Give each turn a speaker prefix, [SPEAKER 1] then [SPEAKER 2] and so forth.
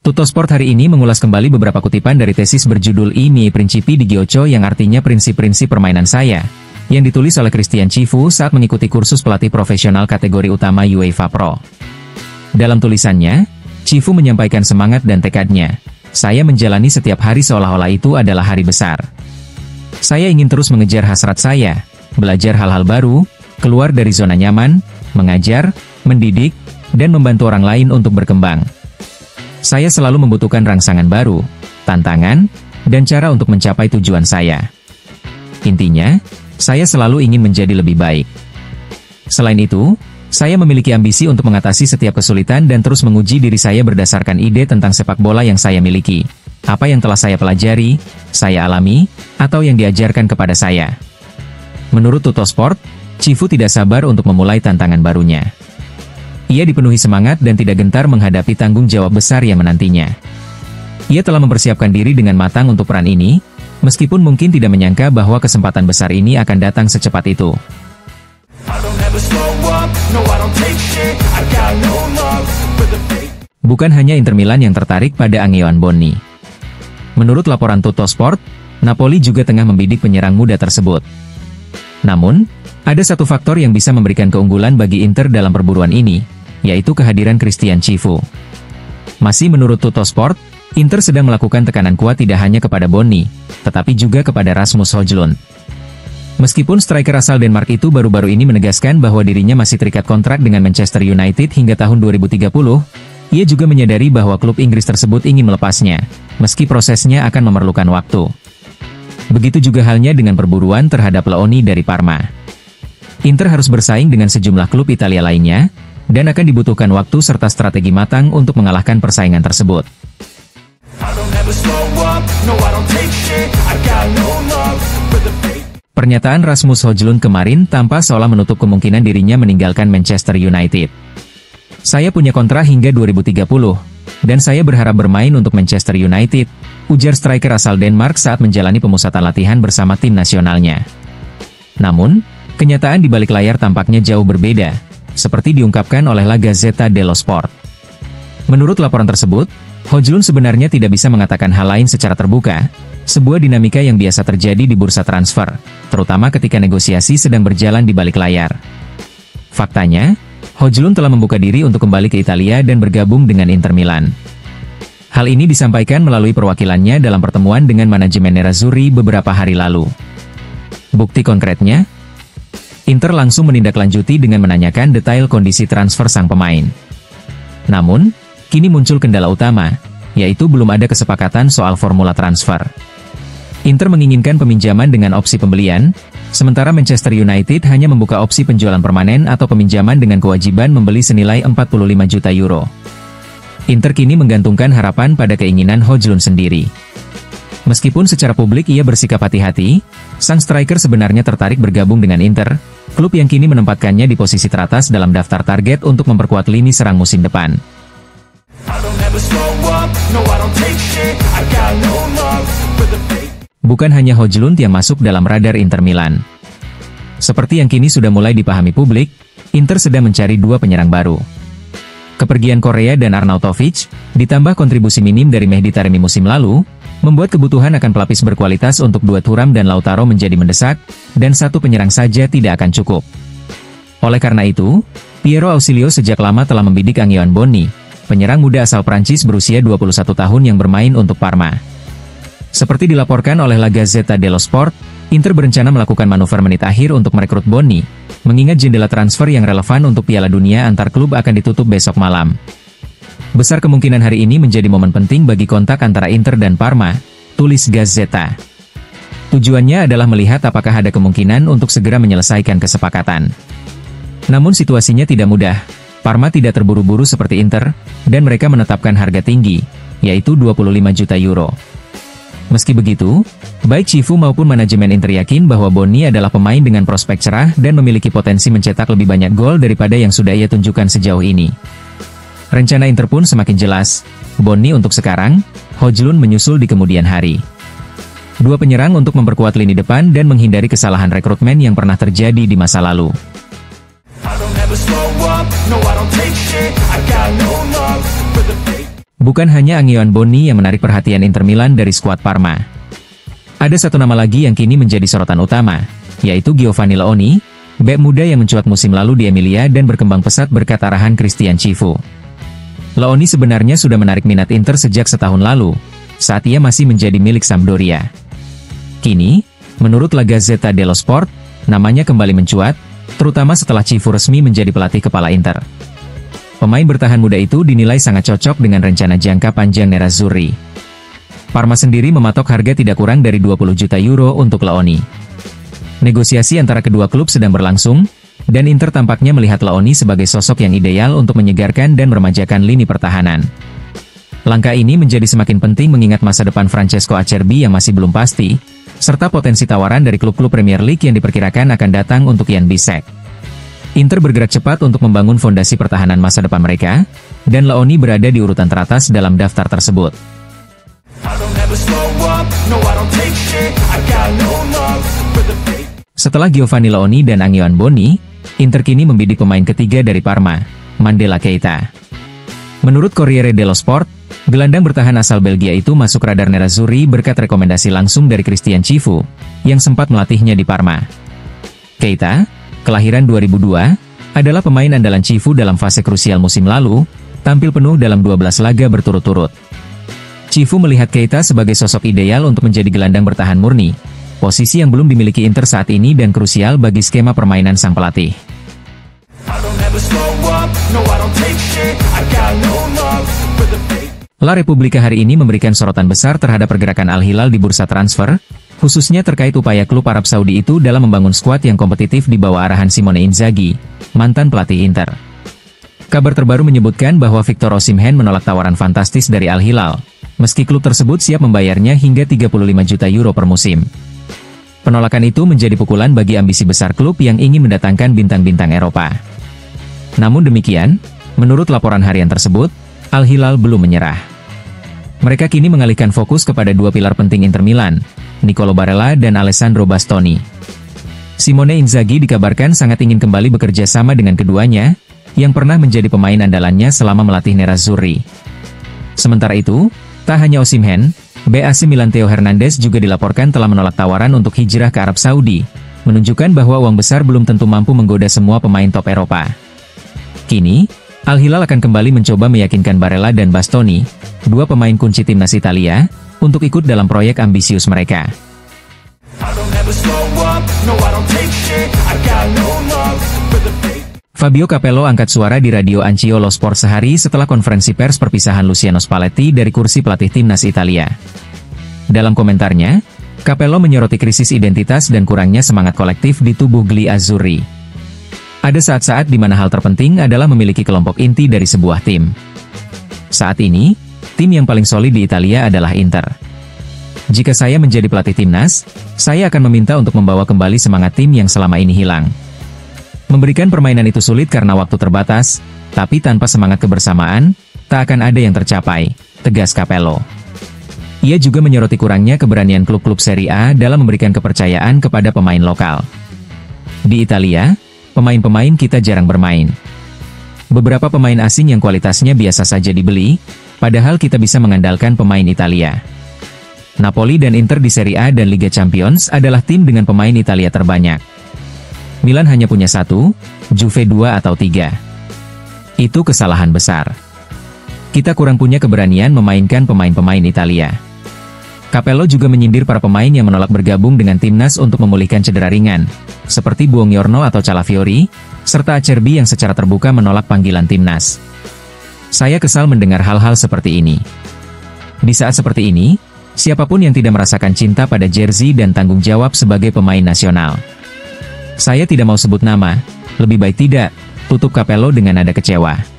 [SPEAKER 1] Tuttosport hari ini mengulas kembali beberapa kutipan dari tesis berjudul I miei principi di Gioco yang artinya prinsip-prinsip permainan saya, yang ditulis oleh Christian Cifu saat mengikuti kursus pelatih profesional kategori utama UEFA Pro. Dalam tulisannya, Cifu menyampaikan semangat dan tekadnya. Saya menjalani setiap hari seolah-olah itu adalah hari besar. Saya ingin terus mengejar hasrat saya, belajar hal-hal baru, keluar dari zona nyaman, mengajar, mendidik, dan membantu orang lain untuk berkembang. Saya selalu membutuhkan rangsangan baru, tantangan, dan cara untuk mencapai tujuan saya. Intinya, saya selalu ingin menjadi lebih baik. Selain itu, saya memiliki ambisi untuk mengatasi setiap kesulitan dan terus menguji diri saya berdasarkan ide tentang sepak bola yang saya miliki, apa yang telah saya pelajari, saya alami, atau yang diajarkan kepada saya. Menurut Tuttosport, Cifu tidak sabar untuk memulai tantangan barunya. Ia dipenuhi semangat dan tidak gentar menghadapi tanggung jawab besar yang menantinya. Ia telah mempersiapkan diri dengan matang untuk peran ini, meskipun mungkin tidak menyangka bahwa kesempatan besar ini akan datang secepat itu. Bukan hanya Inter Milan yang tertarik pada Angeon Bonni. Menurut laporan Tuttosport, Napoli juga tengah membidik penyerang muda tersebut. Namun, ada satu faktor yang bisa memberikan keunggulan bagi Inter dalam perburuan ini, yaitu kehadiran Christian Cifu. Masih menurut Tuttosport, Inter sedang melakukan tekanan kuat tidak hanya kepada Bonni, tetapi juga kepada Rasmus Højlund. Meskipun striker asal Denmark itu baru-baru ini menegaskan bahwa dirinya masih terikat kontrak dengan Manchester United hingga tahun 2030, ia juga menyadari bahwa klub Inggris tersebut ingin melepasnya, meski prosesnya akan memerlukan waktu. Begitu juga halnya dengan perburuan terhadap Leoni dari Parma. Inter harus bersaing dengan sejumlah klub Italia lainnya, dan akan dibutuhkan waktu serta strategi matang untuk mengalahkan persaingan tersebut. Pernyataan Rasmus Højlund kemarin tampak seolah menutup kemungkinan dirinya meninggalkan Manchester United. Saya punya kontrak hingga 2030, dan saya berharap bermain untuk Manchester United, ujar striker asal Denmark saat menjalani pemusatan latihan bersama tim nasionalnya. Namun, kenyataan di balik layar tampaknya jauh berbeda, seperti diungkapkan oleh La Gazzetta dello Sport. Menurut laporan tersebut, Højlund sebenarnya tidak bisa mengatakan hal lain secara terbuka, sebuah dinamika yang biasa terjadi di bursa transfer, terutama ketika negosiasi sedang berjalan di balik layar. Faktanya, Højlund telah membuka diri untuk kembali ke Italia dan bergabung dengan Inter Milan. Hal ini disampaikan melalui perwakilannya dalam pertemuan dengan manajemen Nerazzurri beberapa hari lalu. Bukti konkretnya, Inter langsung menindaklanjuti dengan menanyakan detail kondisi transfer sang pemain. Namun, kini muncul kendala utama, yaitu belum ada kesepakatan soal formula transfer. Inter menginginkan peminjaman dengan opsi pembelian, sementara Manchester United hanya membuka opsi penjualan permanen atau peminjaman dengan kewajiban membeli senilai 45 juta euro. Inter kini menggantungkan harapan pada keinginan Højlund sendiri. Meskipun secara publik ia bersikap hati-hati, sang striker sebenarnya tertarik bergabung dengan Inter, klub yang kini menempatkannya di posisi teratas dalam daftar target untuk memperkuat lini serang musim depan. Bukan hanya Højlund yang masuk dalam radar Inter Milan. Seperti yang kini sudah mulai dipahami publik, Inter sedang mencari dua penyerang baru. Kepergian Korea dan Arnautovic, ditambah kontribusi minim dari Mehdi Taremi musim lalu, membuat kebutuhan akan pelapis berkualitas untuk duet Thuram dan Lautaro menjadi mendesak, dan satu penyerang saja tidak akan cukup. Oleh karena itu, Piero Ausilio sejak lama telah membidik Angeon Bonni, penyerang muda asal Prancis berusia 21 tahun yang bermain untuk Parma. Seperti dilaporkan oleh La Gazzetta dello Sport, Inter berencana melakukan manuver menit akhir untuk merekrut Bonni, mengingat jendela transfer yang relevan untuk Piala Dunia antar klub akan ditutup besok malam. Besar kemungkinan hari ini menjadi momen penting bagi kontak antara Inter dan Parma, tulis Gazzetta. Tujuannya adalah melihat apakah ada kemungkinan untuk segera menyelesaikan kesepakatan. Namun situasinya tidak mudah, Parma tidak terburu-buru seperti Inter, dan mereka menetapkan harga tinggi, yaitu 25 juta euro. Meski begitu, baik Cifu maupun manajemen Inter yakin bahwa Bonni adalah pemain dengan prospek cerah dan memiliki potensi mencetak lebih banyak gol daripada yang sudah ia tunjukkan sejauh ini. Rencana Inter pun semakin jelas, Bonni untuk sekarang, Højlund menyusul di kemudian hari. Dua penyerang untuk memperkuat lini depan dan menghindari kesalahan rekrutmen yang pernah terjadi di masa lalu. Bukan hanya Angeon Bonni yang menarik perhatian Inter Milan dari skuad Parma. Ada satu nama lagi yang kini menjadi sorotan utama, yaitu Giovanni Leoni, bek muda yang mencuat musim lalu di Emilia dan berkembang pesat berkat arahan Christian Cifu. Leoni sebenarnya sudah menarik minat Inter sejak setahun lalu, saat ia masih menjadi milik Sampdoria. Kini, menurut La Gazzetta dello Sport, namanya kembali mencuat, terutama setelah Cifu resmi menjadi pelatih kepala Inter. Pemain bertahan muda itu dinilai sangat cocok dengan rencana jangka panjang Nerazzurri. Parma sendiri mematok harga tidak kurang dari 20 juta euro untuk Leoni. Negosiasi antara kedua klub sedang berlangsung, dan Inter tampaknya melihat Leoni sebagai sosok yang ideal untuk menyegarkan dan meremajakan lini pertahanan. Langkah ini menjadi semakin penting mengingat masa depan Francesco Acerbi yang masih belum pasti, serta potensi tawaran dari klub-klub Premier League yang diperkirakan akan datang untuk Jan Bisek. Inter bergerak cepat untuk membangun fondasi pertahanan masa depan mereka, dan Leoni berada di urutan teratas dalam daftar tersebut. Setelah Giovanni Leoni dan Angeon Bonni, Inter kini membidik pemain ketiga dari Parma, Mandela Keita. Menurut Corriere dello Sport, gelandang bertahan asal Belgia itu masuk radar Nerazzurri berkat rekomendasi langsung dari Christian Cifu, yang sempat melatihnya di Parma. Keita, kelahiran 2002, adalah pemain andalan Cifu dalam fase krusial musim lalu, tampil penuh dalam 12 laga berturut-turut. Cifu melihat Keita sebagai sosok ideal untuk menjadi gelandang bertahan murni, posisi yang belum dimiliki Inter saat ini dan krusial bagi skema permainan sang pelatih. La Repubblica hari ini memberikan sorotan besar terhadap pergerakan Al Hilal di bursa transfer, khususnya terkait upaya klub Arab Saudi itu dalam membangun skuad yang kompetitif di bawah arahan Simone Inzaghi, mantan pelatih Inter. Kabar terbaru menyebutkan bahwa Victor Osimhen menolak tawaran fantastis dari Al Hilal, meski klub tersebut siap membayarnya hingga 35 juta euro per musim. Penolakan itu menjadi pukulan bagi ambisi besar klub yang ingin mendatangkan bintang-bintang Eropa. Namun demikian, menurut laporan harian tersebut, Al Hilal belum menyerah. Mereka kini mengalihkan fokus kepada dua pilar penting Inter Milan, Nicolo Barella dan Alessandro Bastoni. Simone Inzaghi dikabarkan sangat ingin kembali bekerja sama dengan keduanya, yang pernah menjadi pemain andalannya selama melatih Nerazzurri. Sementara itu, tak hanya Osimhen, bek AC Milan Theo Hernandez juga dilaporkan telah menolak tawaran untuk hijrah ke Arab Saudi, menunjukkan bahwa uang besar belum tentu mampu menggoda semua pemain top Eropa. Kini, Al Hilal akan kembali mencoba meyakinkan Barella dan Bastoni, dua pemain kunci timnas Italia, untuk ikut dalam proyek ambisius mereka. Fabio Capello angkat suara di radio Anch'io Lo Sport sehari setelah konferensi pers perpisahan Luciano Spalletti dari kursi pelatih timnas Italia. Dalam komentarnya, Capello menyoroti krisis identitas dan kurangnya semangat kolektif di tubuh Gli Azzurri. Ada saat-saat di mana hal terpenting adalah memiliki kelompok inti dari sebuah tim. Saat ini, tim yang paling solid di Italia adalah Inter. Jika saya menjadi pelatih timnas, saya akan meminta untuk membawa kembali semangat tim yang selama ini hilang. Memberikan permainan itu sulit karena waktu terbatas, tapi tanpa semangat kebersamaan, tak akan ada yang tercapai, tegas Capello. Ia juga menyoroti kurangnya keberanian klub-klub Serie A dalam memberikan kepercayaan kepada pemain lokal. Di Italia, pemain-pemain kita jarang bermain. Beberapa pemain asing yang kualitasnya biasa saja dibeli, padahal kita bisa mengandalkan pemain Italia. Napoli dan Inter di Serie A dan Liga Champions adalah tim dengan pemain Italia terbanyak. Milan hanya punya 1, Juve 2 atau 3. Itu kesalahan besar. Kita kurang punya keberanian memainkan pemain-pemain Italia. Capello juga menyindir para pemain yang menolak bergabung dengan timnas untuk memulihkan cedera ringan, seperti Buongiorno atau Calafiori, serta Acerbi yang secara terbuka menolak panggilan timnas. Saya kesal mendengar hal-hal seperti ini. Di saat seperti ini, siapapun yang tidak merasakan cinta pada jersey dan tanggung jawab sebagai pemain nasional. Saya tidak mau sebut nama, lebih baik tidak, tutup Capello dengan nada kecewa.